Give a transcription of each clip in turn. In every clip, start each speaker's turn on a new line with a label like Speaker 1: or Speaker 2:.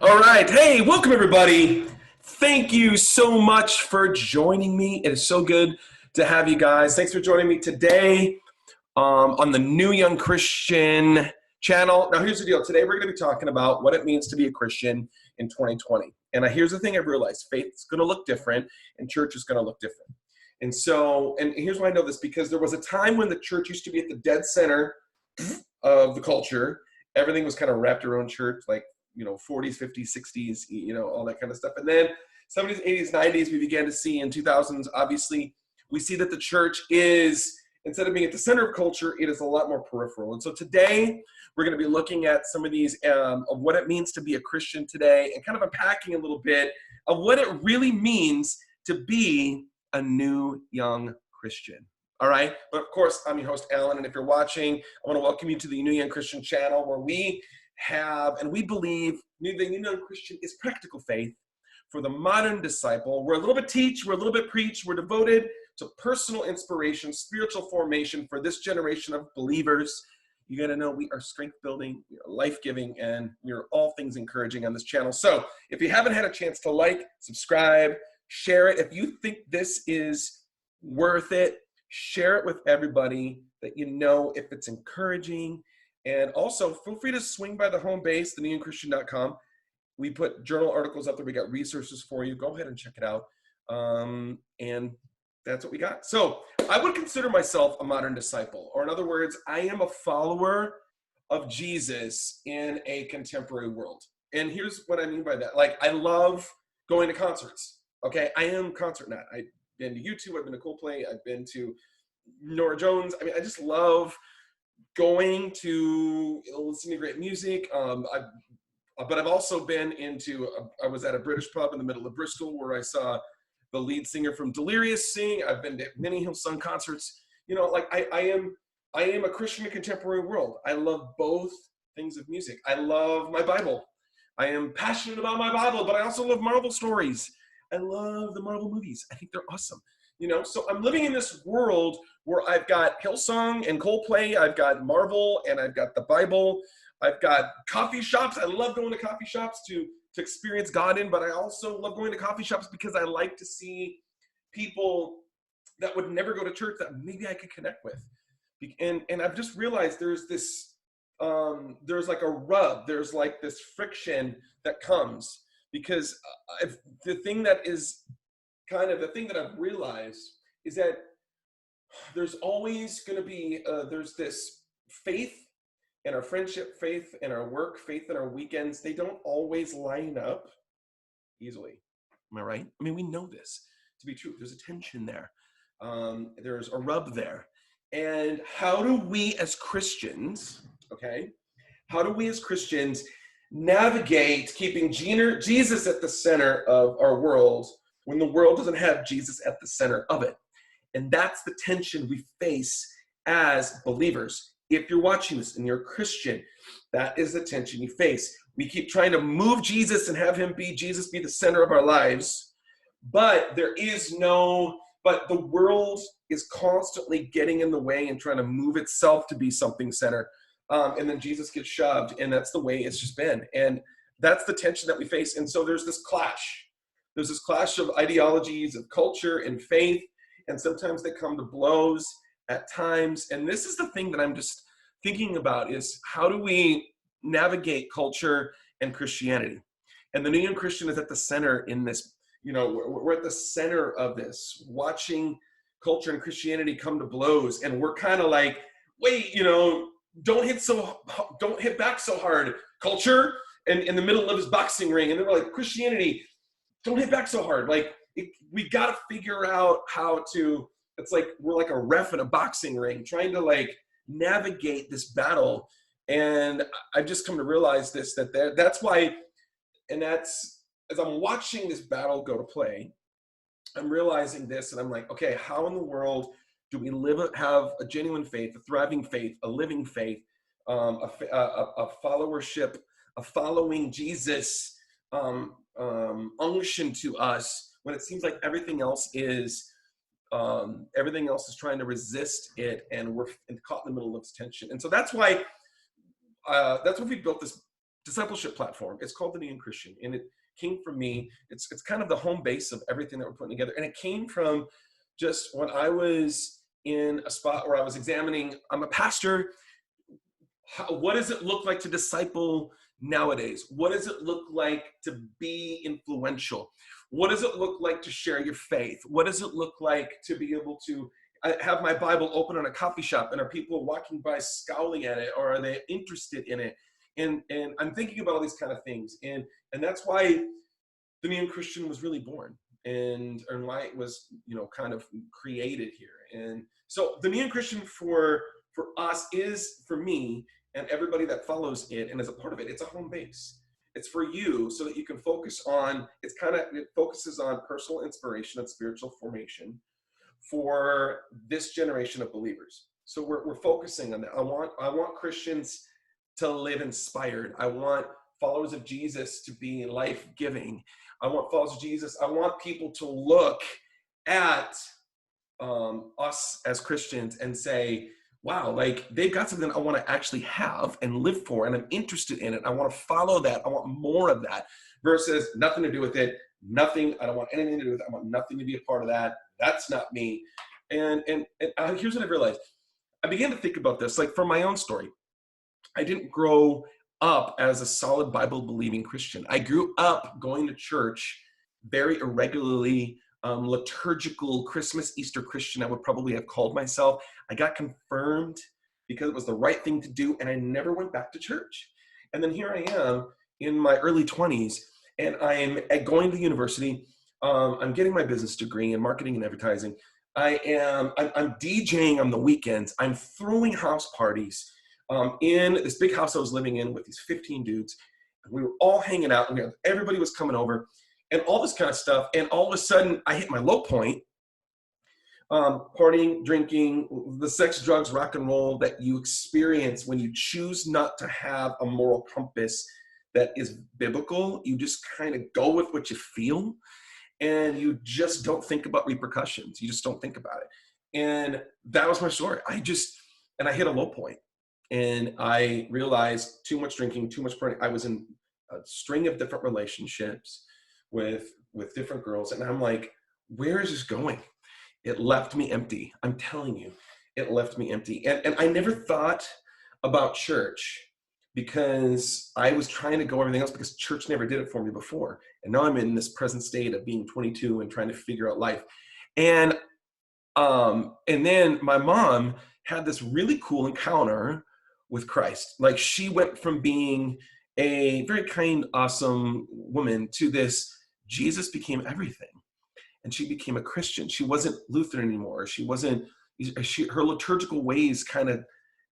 Speaker 1: All right. Hey, welcome everybody. Thank you so much for joining me. It is so good to have you guys. Thanks for joining me today on the New Young Christian channel. Now, here's the deal. Today, we're going to be talking about what it means to be a Christian in 2020. And here's the thing I've realized. Faith is going to look different and church is going to look different. And here's why I know this, because there was a time when the church used to be at the dead center of the culture. Everything was kind of wrapped around church, like 40s, 50s, 60s, all that kind of stuff. And then 70s, 80s, 90s, we began to see in 2000s, obviously, we see that the church is, instead of being at the center of culture, it is a lot more peripheral. And so today, we're going to be looking at some of these, of what it means to be a Christian today, and kind of unpacking a little bit of what it really means to be a new young Christian. All right. But of course, I'm your host, Alan. And if you're watching, I want to welcome you to the New Young Christian channel, where we have, and we believe the New Young Christian is practical faith for the modern disciple. We're a little bit teach, we're a little bit preach, we're devoted to personal inspiration, spiritual formation for this generation of believers. You got to know we are strength building, we are life giving, and we are all things encouraging on this channel. So if you haven't had a chance to like, subscribe, share it. If you think this is worth it, share it with everybody that you know if it's encouraging. And also, feel free to swing by the home base, thenewyoungchristian.com. We put journal articles up there. We got resources for you. Go ahead and check it out. And that's what we got. So I would consider myself a modern disciple. Or in other words, I am a follower of Jesus in a contemporary world. And here's what I mean by that. Like, I love going to concerts. Okay, I am concert nut. I've been to U2, I've been to Coldplay, I've been to Nora Jones. I mean, I just love going to listen to great music. But I've also been I was at a British pub in the middle of Bristol where I saw the lead singer from Delirious sing. I've been to many Hillsong concerts. I am a Christian in a contemporary world. I love both things of music. I love my Bible. I am passionate about my Bible, but I also love Marvel stories. I love the Marvel movies. I think they're awesome. So I'm living in this world where I've got Hillsong and Coldplay, I've got Marvel, and I've got the Bible. I've got coffee shops. I love going to coffee shops to experience God in, but I also love going to coffee shops because I like to see people that would never go to church that maybe I could connect with. And I've just realized there's this, there's like a rub, there's like this friction that comes, because the thing that I've realized is that there's always going to be, there's this faith in our friendship, faith in our work, faith in our weekends. They don't always line up easily. Am I right? I mean, we know this to be true. There's a tension there. There's a rub there. And how do we as Christians, navigate keeping Jesus at the center of our world when the world doesn't have Jesus at the center of it? And that's the tension we face as believers. If you're watching this and you're a Christian, that is the tension you face. We keep trying to move Jesus and have Jesus be the center of our lives, but the world is constantly getting in the way and trying to move itself to be something center. And then Jesus gets shoved, and that's the way it's just been. And that's the tension that we face. And so there's this clash. There's this clash of ideologies, of culture and faith, and sometimes they come to blows at times. And this is the thing that I'm just thinking about, is how do we navigate culture and Christianity? And the New Young Christian is at the center in this. We're at the center of this, watching culture and Christianity come to blows. And we're kind of like, wait, don't hit back so hard, culture, and in the middle of his boxing ring. And then we're like, Christianity, don't hit back so hard. We got to figure out how to, it's like we're like a ref in a boxing ring trying to navigate this battle. And I've just come to realize this, that's why, and that's, as I'm watching this battle go to play, I'm realizing this, and I'm like, okay, how in the world do we have a genuine faith, a thriving faith, a living faith, a followership, a following Jesus unction to us, when it seems like everything else is trying to resist it, and we're caught in the middle of this tension. And so that's why we built this discipleship platform. It's called the New Young Christian, and it came from me. It's kind of the home base of everything that we're putting together, and it came from just when I was in a spot where I was examining. I'm a pastor. What does it look like to disciple nowadays? What does it look like to be influential? What does it look like to share your faith? What does it look like to be able to have my Bible open in a coffee shop, and are people walking by scowling at it, or are they interested in it? And I'm thinking about all these kind of things, and that's why the New Christian was really born, and why it was, kind of created here. And so the New Christian for us is, for me and everybody that follows it and is a part of it, it's a home base. It's for you so that you can focus on, it focuses on personal inspiration and spiritual formation for this generation of believers. So we're focusing on that. I want Christians to live inspired. I want followers of Jesus to be life-giving. I want followers of Jesus. I want people to look at us as Christians and say, wow, like they've got something I want to actually have and live for, and I'm interested in it. I want to follow that. I want more of that, versus nothing to do with it. Nothing. I don't want anything to do with it. I want nothing to be a part of that. That's not me. And here's what I realized. I began to think about this, like for my own story. I didn't grow up as a solid Bible believing Christian. I grew up going to church very irregularly, liturgical Christmas, Easter Christian, I would probably have called myself. I got confirmed because it was the right thing to do, and I never went back to church. And then here I am in my early 20s, and I'm going to university. I'm getting my business degree in marketing and advertising. I'm DJing on the weekends. I'm throwing house parties in this big house I was living in with these 15 dudes. And we were all hanging out, and everybody was coming over, and all this kind of stuff. And all of a sudden, I hit my low point. Partying, drinking, the sex, drugs, rock and roll that you experience when you choose not to have a moral compass that is biblical. You just kind of go with what you feel, and you just don't think about repercussions. You just don't think about it. And that was my story. I hit a low point, and I realized too much drinking, too much partying. I was in a string of different relationships with different girls, and I'm like, where is this going? It left me empty. I'm telling you, it left me empty. And I never thought about church because I was trying to go everything else, because church never did it for me before. And now I'm in this present state of being 22 and trying to figure out life. And then my mom had this really cool encounter with Christ. Like, she went from being a very kind, awesome woman to this, Jesus became everything. And she became a Christian. She wasn't Lutheran anymore. Her liturgical ways kind of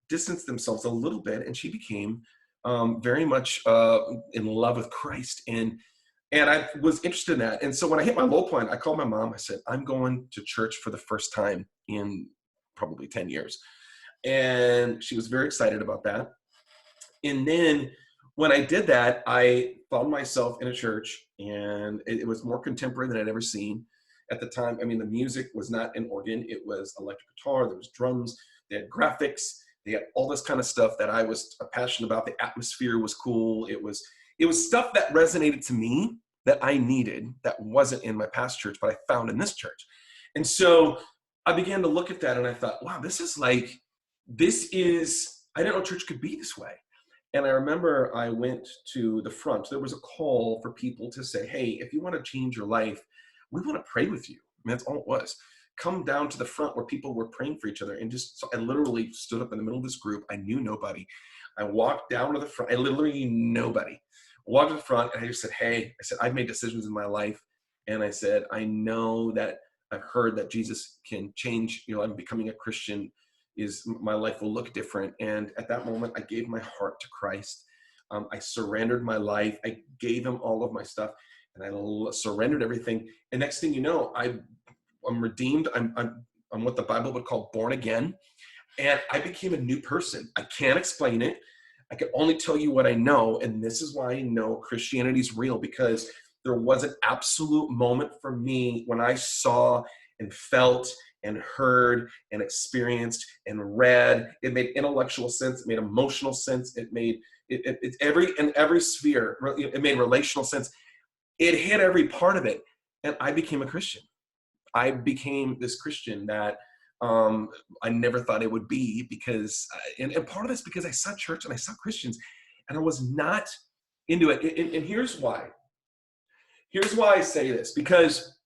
Speaker 1: distanced themselves a little bit, and she became very much in love with Christ. And I was interested in that. And so when I hit my low point, I called my mom. I said, I'm going to church for the first time in probably 10 years. And she was very excited about that. And then when I did that, I found myself in a church, and it was more contemporary than I'd ever seen. At the time, I mean, the music was not an organ. It was electric guitar. There was drums. They had graphics. They had all this kind of stuff that I was passionate about. The atmosphere was cool. It was stuff that resonated to me that I needed, that wasn't in my past church, but I found in this church. And so I began to look at that, and I thought, wow, I didn't know church could be this way. And I remember I went to the front. There was a call for people to say, hey, if you want to change your life, we want to pray with you. I mean, that's all it was. Come down to the front where people were praying for each other. And so I literally stood up in the middle of this group. I knew nobody. I walked down to the front. I literally knew nobody. Walked to the front, and I just said, hey, I've made decisions in my life. And I said, I know that I've heard that Jesus can change, I'm becoming a Christian, my life will look different. And at that moment, I gave my heart to Christ. I surrendered my life. I gave him all of my stuff, and I surrendered everything. And next thing you know, I'm redeemed. I'm what the Bible would call born again. And I became a new person. I can't explain it. I can only tell you what I know. And this is why I know Christianity is real, because there was an absolute moment for me when I saw and felt and heard and experienced and read. It made intellectual sense. It made emotional sense. It in every sphere. It made relational sense. It hit every part of it. And I became a Christian. I became this Christian that I never thought it would be, because, and part of it's because I saw church and I saw Christians and I was not into it. And here's why. Here's why I say this, because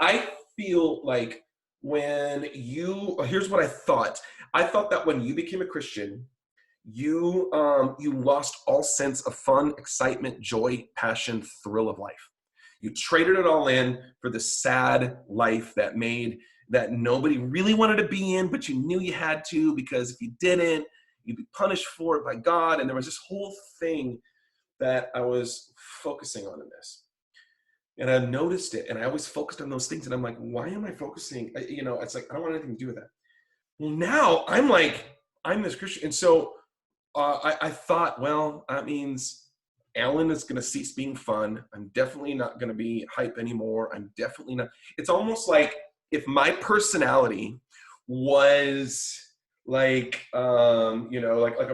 Speaker 1: I feel like here's what I thought. I thought that when you became a Christian, you lost all sense of fun, excitement, joy, passion, thrill of life. You traded it all in for the sad life that nobody really wanted to be in, but you knew you had to, because if you didn't, you'd be punished for it by God. And there was this whole thing that I was focusing on in this. And I noticed it, and I always focused on those things. And I'm like, why am I focusing? It's like, I don't want anything to do with that. Well, now I'm this Christian. And so I thought, well, that means Alan is going to cease being fun. I'm definitely not going to be hype anymore. I'm definitely not. It's almost like if my personality was like a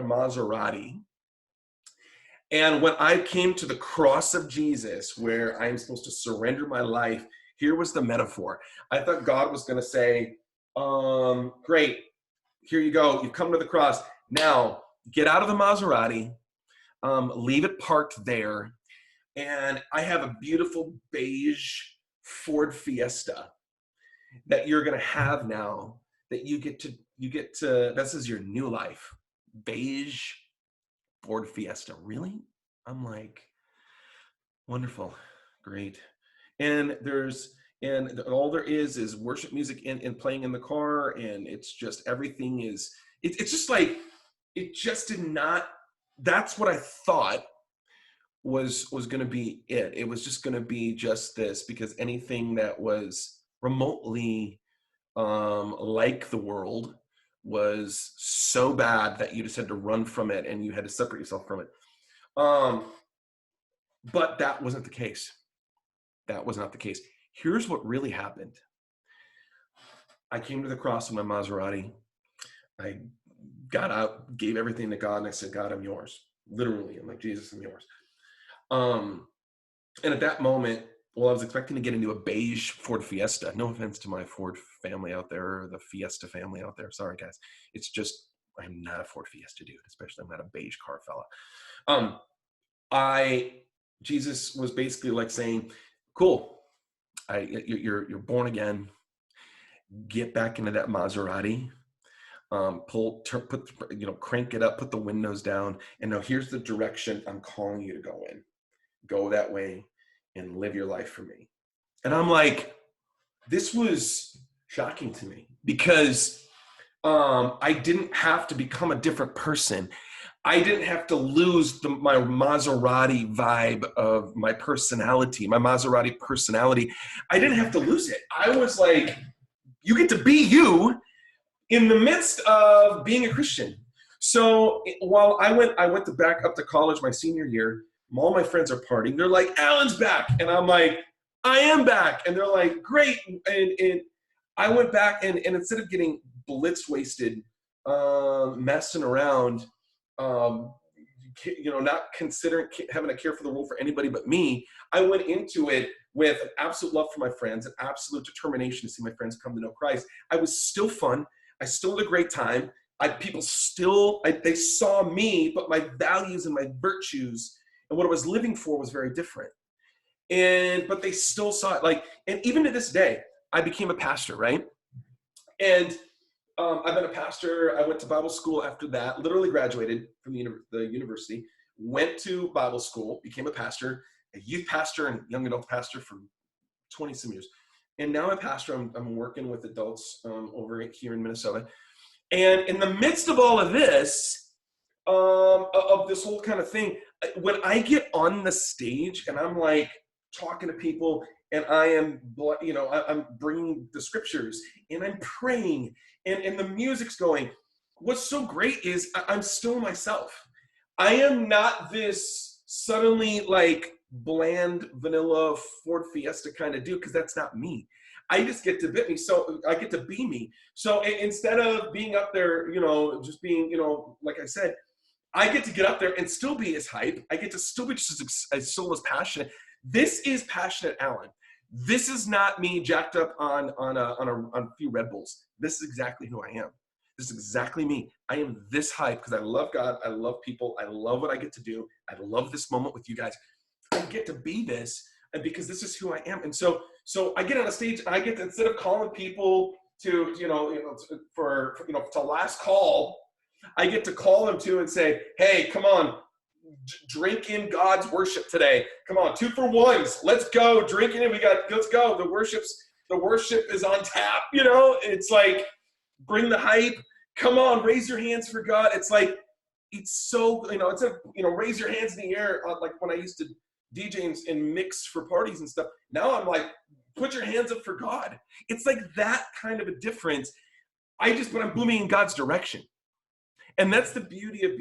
Speaker 1: Maserati. And when I came to the cross of Jesus, where I'm supposed to surrender my life, here was the metaphor. I thought God was going to say, great, here you go. You've come to the cross. Now, get out of the Maserati, leave it parked there. And I have a beautiful beige Ford Fiesta that you're going to have now, that you get to, this is your new life. Beige Ford Fiesta. Really? I'm like, wonderful, great. And all there is worship music and playing in the car, and it's just, everything is, it's just like, it just did not, that's what I thought was going to be it. It was just going to be just this, because anything that was remotely like the world was so bad that you just had to run from it and you had to separate yourself from it. But that wasn't the case. That was not the case. Here's what really happened. I came to the cross in my Maserati. I got out, gave everything to God, and I said, God, I'm yours. Literally, I'm like, Jesus, I'm yours. And at that moment, well, I was expecting to get into a beige Ford Fiesta. No offense to my Ford family out there, or the Fiesta family out there. Sorry, guys. It's just, I'm not a Ford Fiesta dude, especially I'm not a beige car fella. Jesus was basically like saying, cool, you're born again. Get back into that Maserati. Crank it up, put the windows down, and now here's the direction I'm calling you to go in. Go that way and live your life for me. And I'm like, this was shocking to me, because I didn't have to become a different person. I didn't have to lose my Maserati vibe of my personality, my Maserati personality. I didn't have to lose it. I was like, you get to be you in the midst of being a Christian. So while I went to back up to college my senior year, all my friends are partying. They're like, Alan's back. And I'm like, I am back. And they're like, great. And I went back and instead of getting blitz wasted, messing around, not considering having a care for the world for anybody but me, I went into it with an absolute love for my friends, an absolute determination to see my friends come to know Christ. I was still fun. I still had a great time. They saw me, but my values and my virtues and what I was living for was very different. But they still saw it. And even to this day, I became a pastor, right? And I've been a pastor. I went to Bible school after that, literally graduated from the university, went to Bible school, became a pastor, a youth pastor and young adult pastor for 20 some years. And now I'm a pastor. I'm working with adults over here in Minnesota. And in the midst of all of this, of this whole kind of thing, when I get on the stage and I'm like talking to people and I'm bringing the scriptures and I'm praying and the music's going, what's so great is I'm still myself. I am not this suddenly like bland vanilla Ford Fiesta kind of dude, because that's not me. I just get to be me. So I get to be me. So instead of being up there, just being, like I said, I get to get up there and still be as hype. I get to still be just as passionate. This is passionate Alan. This is not me jacked up on a few Red Bulls. This is exactly who I am. This is exactly me. I am this hype because I love God. I love people. I love what I get to do. I love this moment with you guys. I get to be this, and because this is who I am. And so I get on a stage, and I get to, instead of calling people to to last call, I get to call them to and say, hey, come on, drink in God's worship today. Come on, 2 for 1s. Let's go. Drinking it. Let's go. The worship is on tap. It's like, bring the hype. Come on, raise your hands for God. It's like, it's so, raise your hands in the air. Like when I used to DJ and mix for parties and stuff. Now I'm like, put your hands up for God. It's like that kind of a difference. But I'm booming in God's direction. And that's the beauty of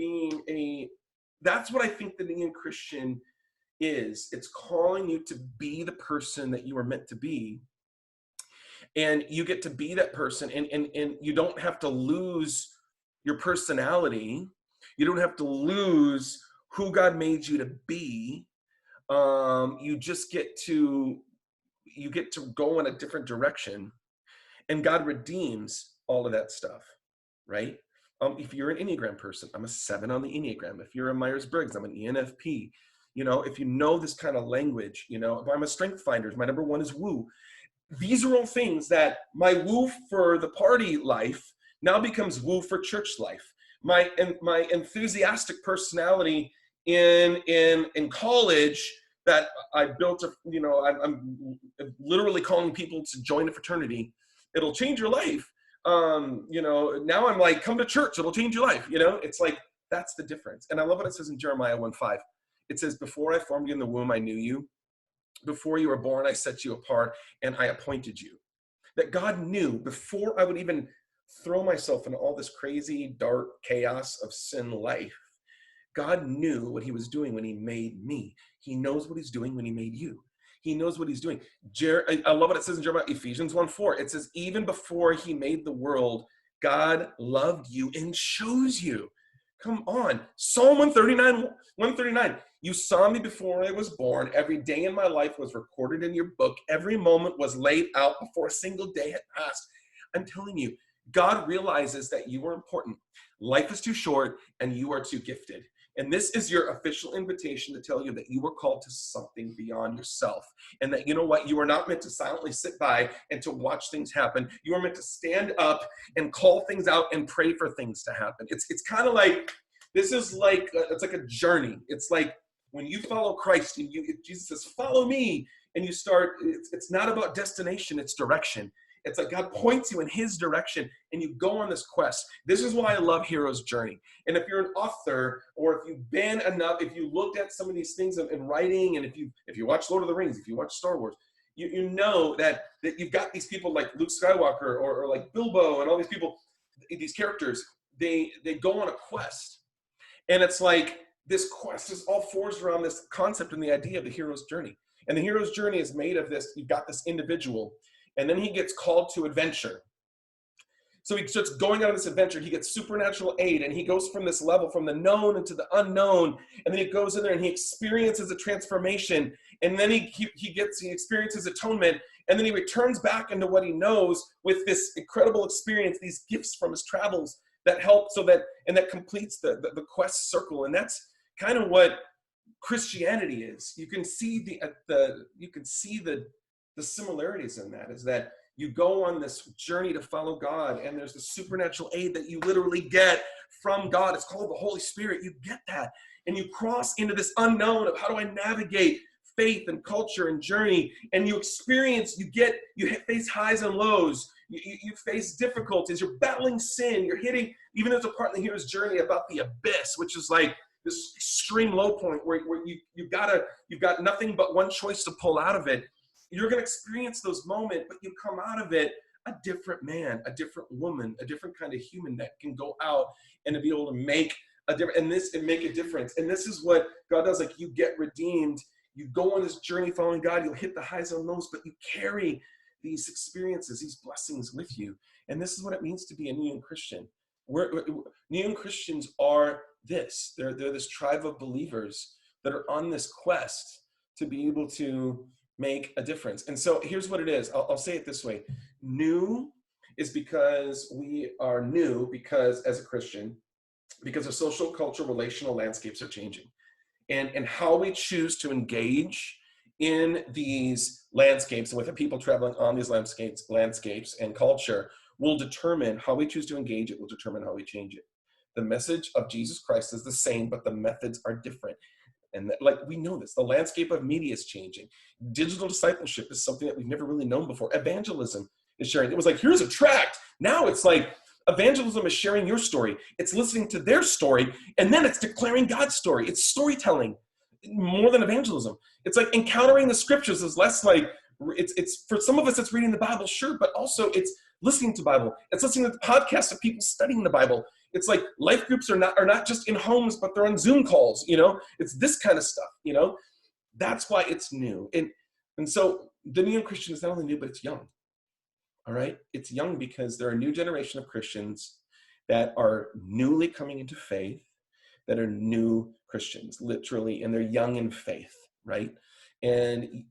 Speaker 1: that's what I think the Neon Christian is. It's calling you to be the person that you are meant to be. And you get to be that person, and you don't have to lose your personality. You don't have to lose who God made you to be. You just get to go in a different direction, and God redeems all of that stuff, right? If you're an Enneagram person, I'm a 7 on the Enneagram. If you're a Myers-Briggs, I'm an ENFP. If you know this kind of language, if I'm a Strength Finder, my number 1 is woo. These are all things that my woo for the party life now becomes woo for church life. My enthusiastic personality in college that I built, I'm literally calling people to join a fraternity. It'll change your life. Now I'm like, come to church, it'll change your life. It's like, that's the difference. And I love what it says in Jeremiah 1:5. It says, before I formed you in the womb, I knew you. Before you were born, I set you apart and I appointed you. That God knew before I would even throw myself into all this crazy, dark chaos of sin life. God knew what he was doing when he made me. He knows what he's doing when he made you. He knows what he's doing. I love what it says in Jeremiah, Ephesians 1:4. It says, even before he made the world, God loved you and chose you. Come on. Psalm 139. You saw me before I was born. Every day in my life was recorded in your book. Every moment was laid out before a single day had passed. I'm telling you, God realizes that you are important. Life is too short and you are too gifted. And this is your official invitation to tell you that you were called to something beyond yourself. And that, you know what, you are not meant to silently sit by and to watch things happen. You are meant to stand up and call things out and pray for things to happen. It's kind of like, it's like a journey. It's like when you follow Christ and Jesus says, follow me. And you start, it's not about destination, it's direction. It's like God points you in his direction and you go on this quest. This is why I love Hero's Journey. And if you're an author, or if you've been enough, if you looked at some of these things in writing, and if you watch Lord of the Rings, if you watch Star Wars, you know that you've got these people like Luke Skywalker or like Bilbo and all these people, these characters, they go on a quest. And it's like this quest is all forged around this concept and the idea of the hero's journey. And the hero's journey is made of this. You've got this individual, and then he gets called to adventure. So he starts going on this adventure. He gets supernatural aid, and he goes from this level, from the known into the unknown. And then he goes in there and he experiences a transformation. And then he experiences atonement. And then he returns back into what he knows with this incredible experience, these gifts from his travels that help that completes the quest circle. And that's kind of what Christianity is. You can see the similarities in that, is that you go on this journey to follow God, and there's the supernatural aid that you literally get from God. It's called the Holy Spirit. You get that, and you cross into this unknown of how do I navigate faith and culture and journey, and you face highs and lows. You face difficulties. You're battling sin. You're hitting, even there's a part in the hero's journey about the abyss, which is like this extreme low point where you've got nothing but one choice to pull out of it. You're going to experience those moments, but you come out of it a different man, a different woman, a different kind of human that can go out and to be able to make a difference and make a difference. And this is what God does. Like, you get redeemed. You go on this journey following God. You'll hit the highs and lows, but you carry these experiences, these blessings with you. And this is what it means to be a Neon Christian. Neon Christians are this. They're this tribe of believers that are on this quest to be able to make a difference. And so here's what it is. I'll say it this way. New is because we are new because as a Christian, because the social, cultural, relational landscapes are changing. And how we choose to engage in these landscapes and with the people traveling on these landscapes and culture will determine how we choose to engage it, will determine how we change it. The message of Jesus Christ is the same, but the methods are different. And like we know this, the landscape of media is changing. Digital discipleship is something that we've never really known before. Evangelism is sharing. It was like, here's a tract. Now it's like evangelism is sharing your story. It's listening to their story, and then it's declaring God's story. It's storytelling more than evangelism. It's like encountering the scriptures is less like, it's for some of us, it's reading the Bible, sure, but also it's listening to Bible. It's listening to podcasts of people studying the Bible. It's like life groups are not just in homes, but they're on Zoom calls, It's this kind of stuff, That's why it's new. And so the New Young Christian is not only new, but it's young. All right? It's young because there are a new generation of Christians that are newly coming into faith, that are new Christians, literally, and they're young in faith, right? And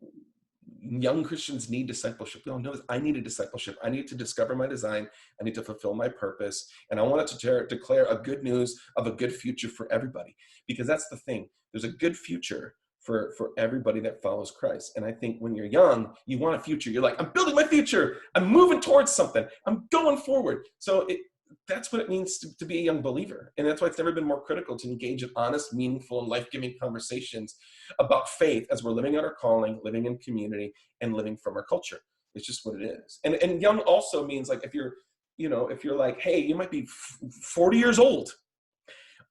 Speaker 1: young Christians need discipleship. We all know this. I need a discipleship. I need to discover my design. I need to fulfill my purpose. And I wanted to declare a good news of a good future for everybody, because that's the thing. There's a good future for everybody that follows Christ. And I think when you're young, you want a future. You're like, I'm building my future. I'm moving towards something. I'm going forward. So that's what it means to be a young believer. And that's why it's never been more critical to engage in honest, meaningful, and life-giving conversations about faith as we're living out our calling, living in community, and living from our culture. It's just what it is. And young also means like if you're like, hey, you might be 40 years old,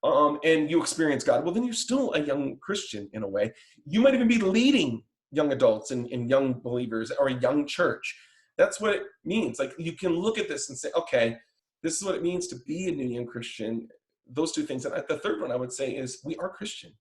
Speaker 1: and you experience God, well, then you're still a young Christian in a way. You might even be leading young adults and young believers or a young church. That's what it means. Like you can look at this and say, okay, this is what it means to be a new young Christian. Those two things. And the third one I would say is we are Christian,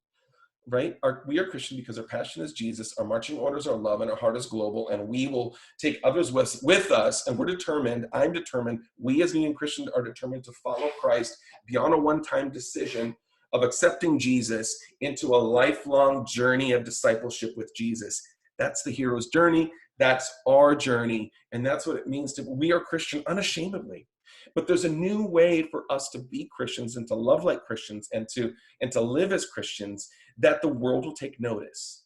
Speaker 1: right? We are Christian because our passion is Jesus, our marching orders are love, and our heart is global, and we will take others with us, and we're determined, I'm determined, we as new young Christians are determined to follow Christ beyond a one-time decision of accepting Jesus into a lifelong journey of discipleship with Jesus. That's the hero's journey. That's our journey. And that's what it means we are Christian unashamedly. But there's a new way for us to be Christians and to love like Christians and to live as Christians that the world will take notice.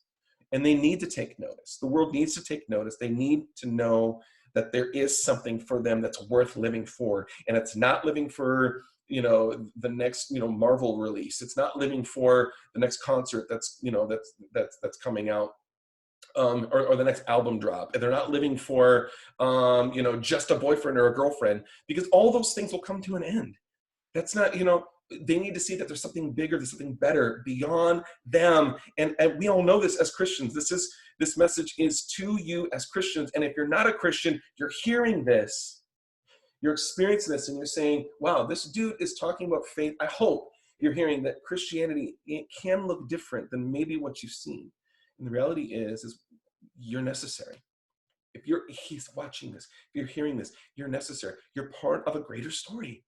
Speaker 1: And they need to take notice. The world needs to take notice. They need to know that there is something for them that's worth living for. And it's not living for, the next, Marvel release. It's not living for the next concert that's coming out. Or the next album drop. And they're not living for, just a boyfriend or a girlfriend, because all those things will come to an end. That's not, they need to see that there's something bigger, there's something better beyond them. And we all know this as Christians. This message is to you as Christians. And if you're not a Christian, you're hearing this, you're experiencing this, and you're saying, wow, this dude is talking about faith. I hope you're hearing that Christianity, it can look different than maybe what you've seen. And the reality is you're necessary. He's watching this, if you're hearing this, you're necessary. You're part of a greater story.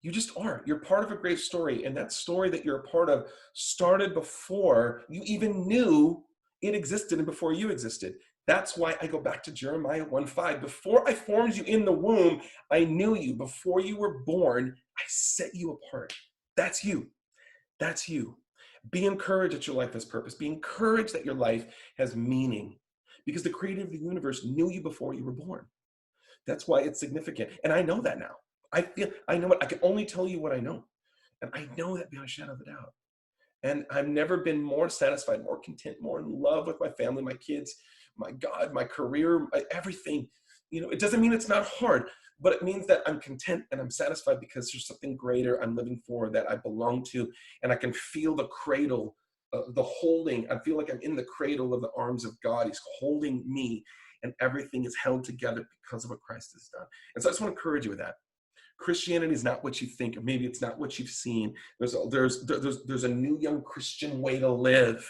Speaker 1: You just are. You're part of a great story. And that story that you're a part of started before you even knew it existed and before you existed. That's why I go back to Jeremiah 1:5. Before I formed you in the womb, I knew you. Before you were born, I set you apart. That's you. That's you. Be encouraged that your life has purpose. Be encouraged that your life has meaning, because the creator of the universe knew you before you were born. That's why it's significant. And I know that now. I know it. I can only tell you what I know. And I know that beyond a shadow of a doubt. And I've never been more satisfied, more content, more in love with my family, my kids, my God, my career, everything. It doesn't mean it's not hard, but it means that I'm content and I'm satisfied because there's something greater I'm living for, that I belong to, and I can feel the cradle, the holding. I feel like I'm in the cradle of the arms of God. He's holding me, and everything is held together because of what Christ has done. And so I just want to encourage you with that. Christianity is not what you think, or maybe it's not what you've seen. There's a new young Christian way to live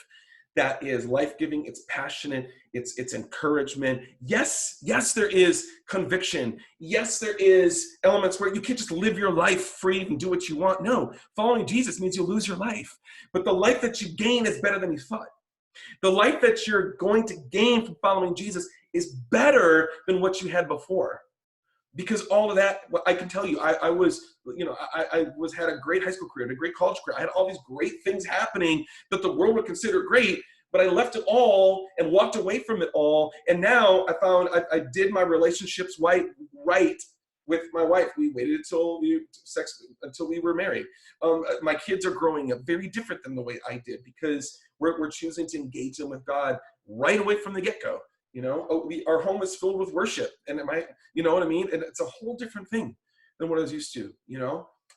Speaker 1: that is life-giving, it's passionate, it's encouragement. Yes, there is conviction. Yes, there is elements where you can't just live your life free and do what you want. No, following Jesus means you'll lose your life. But the life that you gain is better than you thought. The life that you're going to gain from following Jesus is better than what you had before. Because all of that, I can tell you, I had a great high school career, a great college career. I had all these great things happening that the world would consider great, but I left it all and walked away from it all. And now I found I did my relationships right with my wife. We waited until we were married. My kids are growing up very different than the way I did, because we're choosing to engage them with God right away from the get-go. Our home is filled with worship, and you know what I mean? And it's a whole different thing than what I was used to,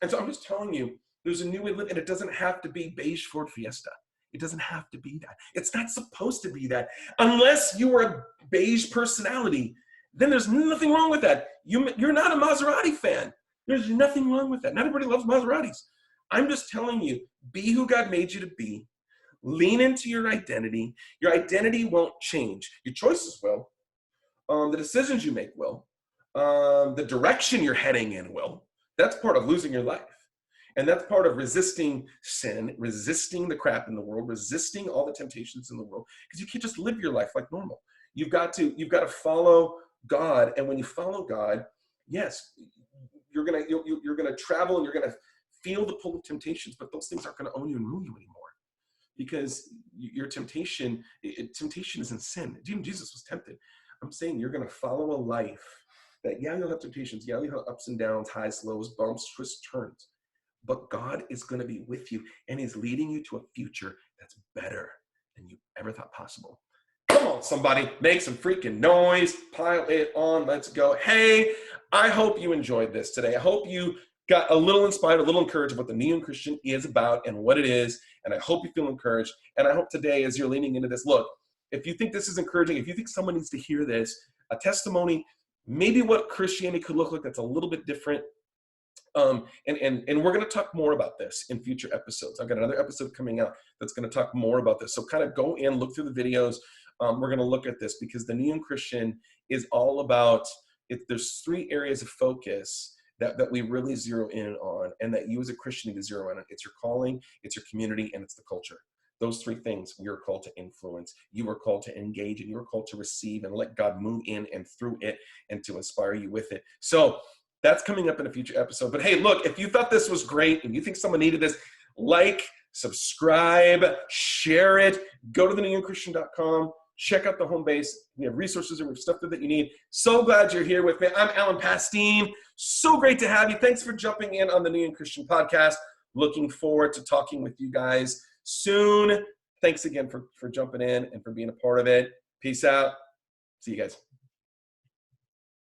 Speaker 1: And so I'm just telling you, there's a new way to live, and it doesn't have to be beige Ford Fiesta. It doesn't have to be that. It's not supposed to be that. Unless you are a beige personality, then there's nothing wrong with that. You're not a Maserati fan. There's nothing wrong with that. Not everybody loves Maseratis. I'm just telling you, be who God made you to be. Lean into your identity. Your identity won't change. Your choices will. The decisions you make will. The direction you're heading in will. That's part of losing your life. And that's part of resisting sin, resisting the crap in the world, resisting all the temptations in the world. Because you can't just live your life like normal. You've got to follow God. And when you follow God, yes, you're gonna travel and you're gonna feel the pull of temptations, but those things aren't gonna own you and rule you anymore. Because your temptation isn't sin. Even Jesus was tempted. I'm saying you're going to follow a life that, you'll have temptations. You'll have ups and downs, highs, lows, bumps, twists, turns. But God is going to be with you, and he's leading you to a future that's better than you ever thought possible. Come on, somebody, make some freaking noise. Pile it on. Let's go. Hey, I hope you enjoyed this today. I hope you got a little inspired, a little encouraged of what the New Young Christian is about and what it is. And I hope you feel encouraged. And I hope today, as you're leaning into this, look, if you think this is encouraging, if you think someone needs to hear this, a testimony, maybe what Christianity could look like that's a little bit different. And we're going to talk more about this in future episodes. I've got another episode coming out that's going to talk more about this. So kind of go in, look through the videos. We're going to look at this, because the New Young Christian is all about, there's 3 areas of focus that we really zero in on, and that you as a Christian need to zero in on. It's your calling, it's your community, and it's the culture. Those 3 things we are called to influence. You are called to engage, and you are called to receive and let God move in and through it and to inspire you with it. So that's coming up in a future episode. But hey, look, if you thought this was great and you think someone needed this, like, subscribe, share it, go to thenewyoungchristian.com. Check out the home base. We have resources and we have stuff that you need. So glad you're here with me. I'm Alan Pastine. So great to have you. Thanks for jumping in on the New Young Christian podcast. Looking forward to talking with you guys soon. Thanks again for jumping in and for being a part of it. Peace out. See you guys.